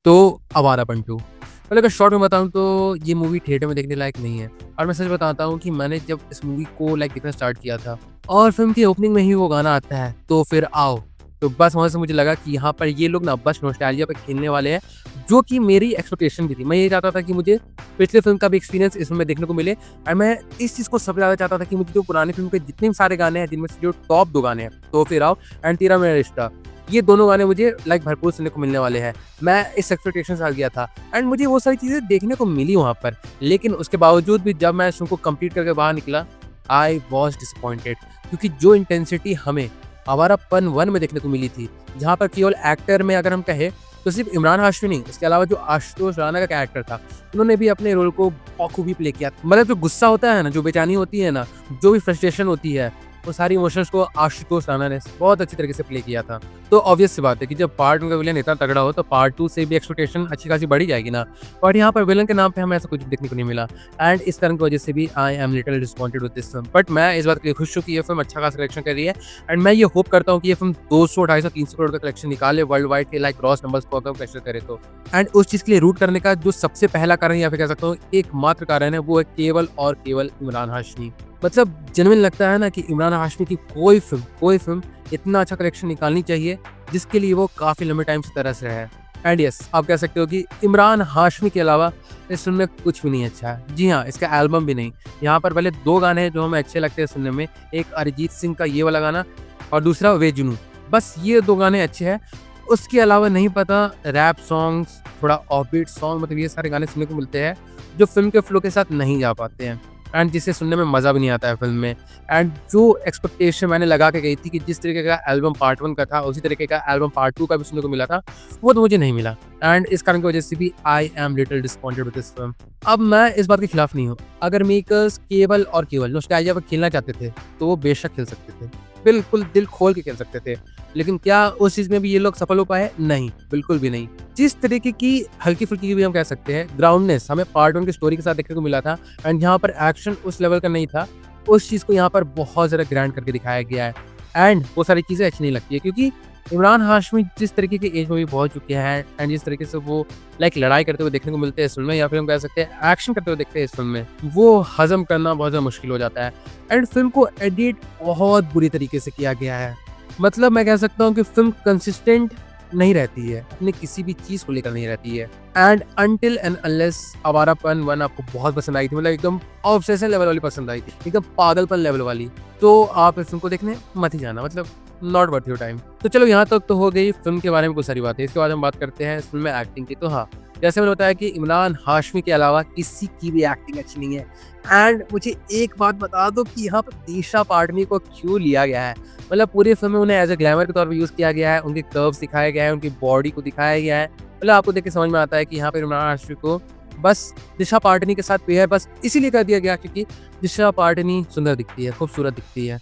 तो आवारापन 2 मतलब अगर शॉर्ट में बताऊँ तो ये मूवी थिएटर में देखने लायक नहीं है। और मैं सच बताता हूँ कि मैंने जब इस मूवी को देखना स्टार्ट किया था और फ़िल्म की ओपनिंग में ही वो गाना आता है, तो फिर आओ। तो बस वहाँ से मुझे लगा कि यहाँ पर ये लोग ना बस नॉस्टैल्जिया पे खेलने वाले हैं, जो कि मेरी एक्सपेक्टेशन भी थी। मैं ये चाहता था कि मुझे पिछले फ़िल्म का भी एक्सपीरियंस इसमें में देखने को मिले और मैं इस चीज़ को सबसे ज़्यादा चाहता था कि मुझे जो पुरानी फ़िल्म के जितने भी सारे गाने हैं, जिनमें से जो टॉप 2 गाने हैं, तो फिर आओ एंड तेरा मेरा रिश्ता। ये दोनों गाने मुझे भरपूर सुनने को मिलने वाले हैं। मैं इस एक्सपेक्टेशन के साथ गया था एंड मुझे वो सारी चीज़ें देखने को मिली वहाँ पर। लेकिन उसके बावजूद भी जब मैं इस फ़िल्म को कंप्लीट करके बाहर निकला, आई वाज़ डिसअपॉइंटेड क्योंकि जो इंटेंसिटी हमें आवारापन 1 में देखने को मिली थी, जहाँ पर केवल एक्टर में अगर हम कहें, तो सिर्फ़ इमरान हाशमी नहीं, इसके अलावा जो आशुतोष राणा का कैरेक्टर था, उन्होंने भी अपने रोल को बखूबी प्ले किया। मतलब जो गुस्सा होता है ना, जो बेचैनी होती है ना, जो भी फ्रस्ट्रेशन होती है, वो सारी इमोशंस को आशुतोष राणा ने बहुत अच्छी तरीके से प्ले किया था। तो ऑब्वियस सी बात है कि जब पार्ट 1 का विलेन इतना तगड़ा हो तो पार्ट 2 से भी एक्सपेक्टेशन अच्छी खासी बढ़ ही जाएगी ना। और यहाँ पर विलेन के नाम पे हमें ऐसा कुछ देखने को नहीं मिला एंड इस कारण की वजह से भी I am little disappointed with this film. But मैं इस बात के लिए खुश हूँ कि ये फिल्म अच्छा खासा कलेक्शन कर रही है एंड मैं ये होप करता हूँ कि ये फिल्म 200, 250, 300 करोड़ का कलेक्शन निकाले वर्ल्ड वाइड के ग्रॉस नंबर्स को अगर कलेक्शन करे तो। एंड उस चीज़ के लिए रूट करने का जो सबसे पहला कारण या फिर कह सकता हूँ एकमात्र कारण है, वो है केवल और केवल इमरान हाशमी। मतलब जेनुइन लगता है ना कि इमरान हाशमी की कोई फ़िल्म इतना अच्छा कलेक्शन निकालनी चाहिए, जिसके लिए वो काफ़ी लंबे टाइम से तरस रहे हैं। एंड यस, आप कह सकते हो कि इमरान हाशमी के अलावा इस फ़िल्म में कुछ भी नहीं अच्छा है। जी हाँ, इसका एल्बम भी नहीं। यहाँ पर पहले 2 गाने हैं जो हमें अच्छे लगते हैं सुनने में, एक अरिजीत सिंह का ये वाला गाना और दूसरा वे जुनून। बस ये 2 गाने अच्छे हैं, उसके अलावा नहीं पता रैप सॉन्ग्स, थोड़ा ऑफबीट सॉन्ग, मतलब ये सारे गाने सुनने को मिलते हैं, जो फ़िल्म के फ्लो के साथ नहीं जा पाते हैं। एंड जिसे सुनने में मज़ा भी नहीं आता है फ़िल्म में। एंड जो एक्सपेक्टेशन मैंने लगा के गई थी कि जिस तरीके का एल्बम पार्ट 1 का था, उसी तरीके का एल्बम पार्ट 2 का भी सुनने को मिला था, वो तो मुझे नहीं मिला। एंड इस कारण की वजह से भी I am little disappointed with this film. अब मैं इस बात के खिलाफ नहीं हूँ। अगर मेकर्स केवल और केवल नॉस्टैल्जिया पे खेलना चाहते थे, तो वो बेशक खेल सकते थे। बिल्कुल दिल खोल के खेल सकते थे। लेकिन क्या उस चीज़ में भी ये लोग सफल हो पाए? नहीं, बिल्कुल भी नहीं। जिस तरीके की हल्की-फुल्की भी हम कह सकते हैं ग्राउंडनेस हमें पार्ट 1 की स्टोरी के साथ देखने को मिला था एंड यहाँ पर एक्शन उस लेवल का नहीं था, उस चीज़ को यहाँ पर बहुत ज़्यादा ग्रैंड करके दिखाया गया है एंड वो सारी चीज़ें अच्छी नहीं लगती है क्योंकि इमरान हाशमी जिस तरीके की एज में भी पहुँच चुके हैं एंड जिस तरीके से वो लड़ाई करते हुए देखने को मिलते हैं इस फ़िल्म में या फिर हम कह सकते हैं एक्शन करते हुए देखते हैं इस फ़िल्म में, वो हज़म करना बहुत ज़्यादा मुश्किल हो जाता है एंड फ़िल्म को एडिट बहुत बुरी तरीके से किया गया है। मतलब मैं कह सकता हूँ कि फ़िल्म कंसिस्टेंट नहीं रहती है, अपने किसी भी चीज़ को लेकर नहीं रहती है and until and unless Awarapan 1 आपको बहुत पसंद आई थी, मतलब एकदम ऑब्सेशन लेवल वाली पसंद आई थी, एकदम पागलपन लेवल वाली, तो आप इस फ़िल्म को देखने मत ही जाना, मतलब नॉट वर्थ योर टाइम। तो चलो यहाँ तक तो हो गई फ़िल्म के बारे में कुछ सारी बातें। इसके बाद हम बात करते हैं इस फ़िल्म में एक्टिंग की। तो हाँ, जैसे मैंने बताया कि इमरान हाशमी के अलावा किसी की भी एक्टिंग अच्छी नहीं है एंड मुझे एक बात बता दो कि यहाँ पर दिशा पाटनी को क्यों लिया गया है। मतलब पूरी फ़िल्म में उन्हें एज़ अ ग्लैमर के तौर पे यूज़ किया गया है, उनके कर्व्स दिखाए गए हैं, उनकी बॉडी को दिखाया गया है। मतलब आपको देख के समझ में आता है कि यहाँ पे इमरान हाशमी को बस दिशा पाटनी के साथ पेयर बस इसीलिए कर दिया गया क्योंकि दिशा पाटनी सुंदर दिखती है, खूबसूरत दिखती है।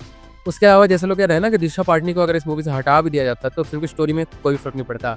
उसके अलावा जैसे लोग कह रहे हैं ना कि दिशा पाटनी को अगर इस मूवी से हटा भी दिया जाता तो फ़िल्म की स्टोरी में कोई फ़र्क नहीं पड़ता।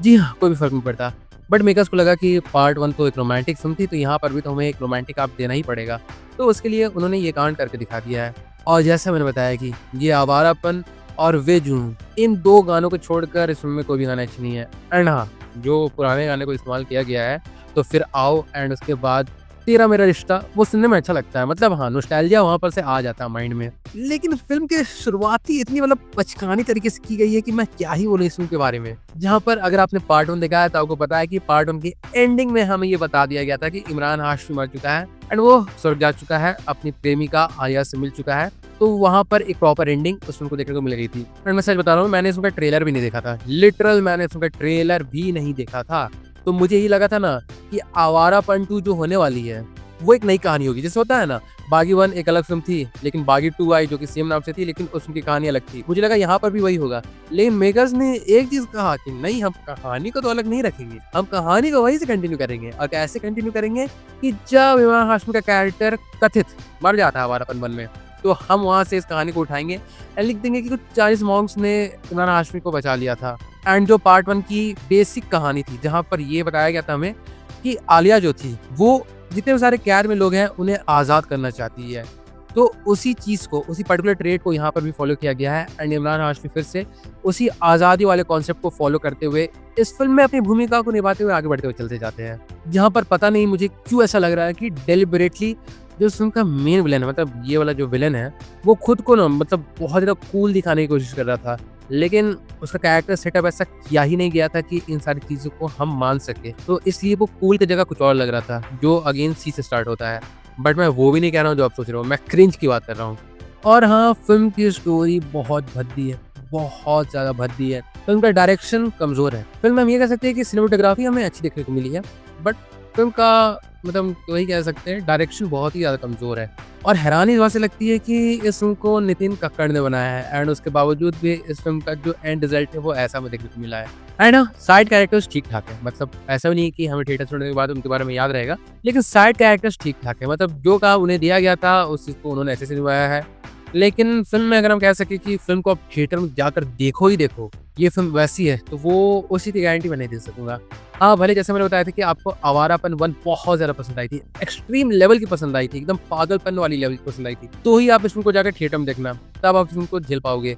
जी हाँ, कोई भी फ़र्क नहीं पड़ता। बट मेकर्स को लगा कि पार्ट 1 तो एक रोमांटिक फ़िल्म थी, तो यहाँ पर भी तो हमें एक रोमांटिक आप देना ही पड़ेगा। तो उसके लिए उन्होंने ये कांड करके दिखा दिया है। और जैसा मैंने बताया कि ये आवारापन और वे जुनून, इन 2 गानों को छोड़कर इस फ़िल्म में कोई भी गाना अच्छा नहीं है। एंड हाँ, जो पुराने गाने को इस्तेमाल किया गया है, तो फिर आओ एंड उसके बाद तेरा मेरा रिश्ता, वो सुनने में अच्छा लगता है। मतलब हाँ, नॉस्टैल्जिया वहाँ पर से आ जाता है माइंड में। लेकिन फ़िल्म के शुरुआत ही इतनी बचकानी तरीके से की गई है कि मैं क्या ही बोलूँ इस फ़िल्म के बारे में। जहाँ पर अगर आपने पार्ट 1 देखा है तो आपको पता है कि पार्ट 1 की एंडिंग में हमें ये बता दिया गया था कि इमरान हाशमी मर चुका है एंड वो स्वर्ग जा चुका है, अपनी प्रेमिका आलिया से मिल चुका है। तो वहाँ पर एक प्रॉपर एंडिंग उस फ़िल्म को देखने को मिल गई थी। एंड मैं सच बता रहा हूँ, मैंने इसका ट्रेलर भी नहीं देखा था। लिटरल मैंने इसका ट्रेलर भी नहीं देखा था। तो मुझे यही लगा था ना कि आवारापन 2 जो होने वाली है, वो एक नई कहानी होगी। जैसे होता है ना, बागी 1 एक अलग फ़िल्म थी, लेकिन बागी 2 आई जो कि सेम नाम से थी, लेकिन उसकी कहानी अलग थी। मुझे लगा यहाँ पर भी वही होगा। लेकिन मेकर्स ने एक चीज़ कहा कि नहीं, हम कहानी को तो अलग नहीं रखेंगे, हम कहानी को वहीं से कंटिन्यू करेंगे। और कैसे कंटिन्यू करेंगे कि जब इमरान हाशमी का कैरेक्टर कथित मर जाता है आवारापन 1 में, तो हम वहाँ से इस कहानी को उठाएँगे एंड लिख देंगे कि कुछ चाइनीज़ मॉन्क्स ने इमरान हाशमी को बचा लिया था। एंड जो पार्ट 1 की बेसिक कहानी थी, जहाँ पर ये बताया गया था हमें कि आलिया जो थी, वो जितने भी सारे कैद में लोग हैं उन्हें आज़ाद करना चाहती है। तो उसी चीज़ को, उसी पर्टिकुलर ट्रेड को यहाँ पर भी फॉलो किया गया है एंड इमरान हाशमी फिर से उसी आज़ादी वाले कॉन्सेप्ट को फॉलो करते हुए इस फ़िल्म में अपनी भूमिका को निभाते हुए आगे बढ़ते हुए चलते जाते हैं। जहाँ पर पता नहीं मुझे क्यों ऐसा लग रहा है कि डेलिबरेटली जो इस फ़िल्म का मेन विलेन है, मतलब ये वाला जो विलेन है, वो खुद को ना मतलब बहुत ज़्यादा कूल दिखाने की कोशिश कर रहा था। लेकिन उसका कैरेक्टर सेटअप ऐसा किया ही नहीं गया था कि इन सारी चीज़ों को हम मान सकें। तो इसलिए वो कूल की जगह कुछ और लग रहा था, जो अगेन सी से स्टार्ट होता है। बट मैं वो भी नहीं कह रहा हूँ जो आप सोच रहे हो, मैं क्रिंज की बात कर रहा हूँ। और हाँ, फ़िल्म की स्टोरी बहुत भद्दी है, बहुत ज़्यादा भद्दी है। फ़िल्म का डायरेक्शन कमज़ोर है। फ़िल्म में हम ये कह सकते हैं कि सिनेमेटोग्राफी हमें अच्छी देखने को मिली है, बट फ़िल्म का मतलब वही कह सकते हैं डायरेक्शन बहुत ही ज़्यादा कमज़ोर है। और हैरानी इस बात से लगती है कि इस फ़िल्म को नितिन कक्कड़ ने बनाया है एंड उसके बावजूद भी इस फ़िल्म का जो एंड रिज़ल्ट है वो ऐसा हमें देखने को मिला है। एंड हाँ, साइड कैरेक्टर्स ठीक-ठाक है, मतलब ऐसा भी नहीं है कि हमें थिएटर छोड़ने के बाद उनके बारे में याद रहेगा, लेकिन साइड कैरेक्टर्स ठीक-ठाक है, मतलब जो काम उन्हें दिया गया था उस चीज़ को उन्होंने अच्छे से निभाया है। लेकिन फ़िल्म में अगर हम कह सकें कि फ़िल्म को आप थिएटर में जाकर देखो ही देखो, ये फ़िल्म वैसी है, तो वो उसी की गारंटी मैं नहीं दे सकूँगा। हाँ, भले जैसे मैंने बताया था कि आपको आवारापन 1 बहुत ज़्यादा पसंद आई थी, एक्सट्रीम लेवल की पसंद आई थी, एकदम पागलपन वाली लेवल की पसंद आई थी, तो ही आप इस फ़िल्म को जाकर थिएटर में देखना, तब आप इस फ़िल्म को झेल पाओगे।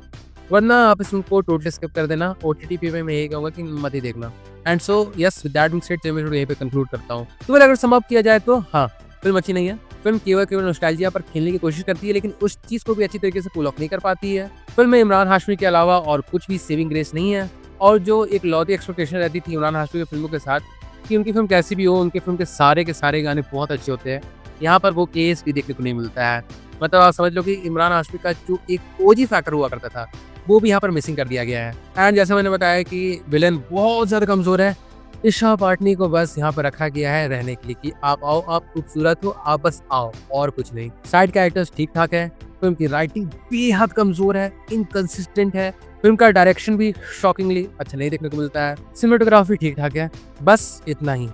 वरना आप इस फ़िल्म को टोटली स्किप कर देना, ओटीटी पे मैं यही कहूँगा कि मत ही देखना। And so yes, with that being said मैं वीडियो यहीं पे कंक्लूड करता हूँ। तो अगर समाप्त किया जाए तो हाँ, फ़िल्म अच्छी नहीं है। फ़िल्म केवल नॉस्टैल्जिया पर खेलने की कोशिश करती है, लेकिन उस चीज़ को भी अच्छी तरीके से पुल ऑफ नहीं कर पाती है। फ़िल्म में इमरान हाशमी के अलावा और कुछ भी सेविंग ग्रेस नहीं है और जो एक लौती एक्सपेक्टेशन रहती थी इमरान हाशमी की फ़िल्मों के साथ कि उनकी फ़िल्म कैसी भी हो, उनकी फ़िल्म के सारे गाने बहुत अच्छे होते हैं। यहाँ पर वो केस भी देखने को नहीं मिलता है। मतलब आप समझ लो कि इमरान हाशमी का जो एक ओजी फैक्टर हुआ करता था, वो भी यहाँ पर मिसिंग कर दिया गया है। एंड जैसे मैंने बताया कि विलेन बहुत ज़्यादा कमज़ोर है। ईशा पाटनी को बस यहाँ पर रखा गया है रहने के लिए कि आप आओ, आप खूबसूरत हो, आप बस आओ और कुछ नहीं। साइड कैरेक्टर्स ठीक-ठाक है, फ़िल्म की राइटिंग बेहद कमज़ोर है, इनकंसिस्टेंट है, फ़िल्म का डायरेक्शन भी शॉकिंगली अच्छा नहीं देखने को मिलता है, सिनेमेटोग्राफी ठीक-ठाक है, बस इतना ही।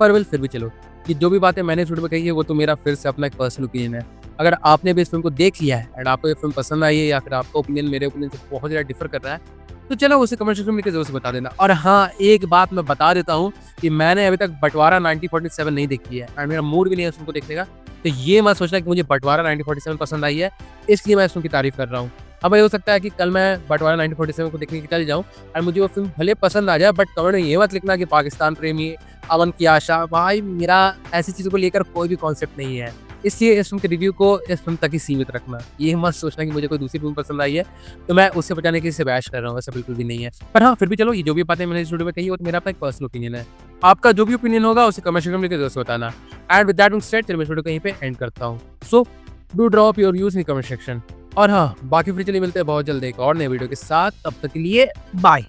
पर वेल फिर भी चलो, ये जो भी बातें मैंने इस वीडियो में कही है वो तो मेरा फिर से अपना एक पर्सनल ओपिनियन है। अगर आपने भी इस फ़िल्म को देख लिया है एंड आपको ये फ़िल्म पसंद आई है या फिर आपका ओपिनियन मेरे ओपिनियन से बहुत ज़्यादा डिफर कर रहा है, तो चलो उसे कमेंट सेक्शन में लिख के ज़रूर से बता देना। और हाँ, एक बात मैं बता देता हूँ कि मैंने अभी तक बँटवारा 1947 नहीं देखी है एंड मेरा मूड भी नहीं है उस फ़िल्म को देखने का। तो ये मत सोचना कि मुझे बँटवारा 1947 पसंद आई है, इसलिए मैं इस फ़िल्म की तारीफ़ कर रहा हूँ। अब ये हो सकता है कि कल मैं बँटवारा 1947 को देखने के चल जाऊँ और मुझे वो फ़िल्म भले पसंद आ जाए, बट कमेंट में ये मत लिखना कि पाकिस्तान प्रेमी, अमन की आशा, भाई मेरा ऐसी चीज़ों को लेकर कोई भी कॉन्सेप्ट नहीं है। इसलिए इस फ़िल्म के रिव्यू को इस फ़िल्म तक ही सीमित रखना। ये मत सोचना कि मुझे कोई दूसरी फ़िल्म पसंद आई है, तो मैं उससे बचाने के लिए इसे बैश कर रहा हूँ, ऐसा बिल्कुल भी नहीं है। पर हाँ, फिर भी चलो ये जो भी बातें मैंने इस वीडियो में कही वो तो मेरा अपना एक पर्सनल ओपिनियन है। आपका जो भी ओपिनियन होगा उसे कमेंट सेक्शन में लिख के ज़रूर से बताना। And with that being said चलिए मैं इस वीडियो को यहीं पे एंड करता हूँ। So do drop your views in the comment section. और हाँ, बाकी फिर चलिए मिलते हैं बहुत जल्द एक और नए वीडियो के साथ, तब तक के लिए बाय।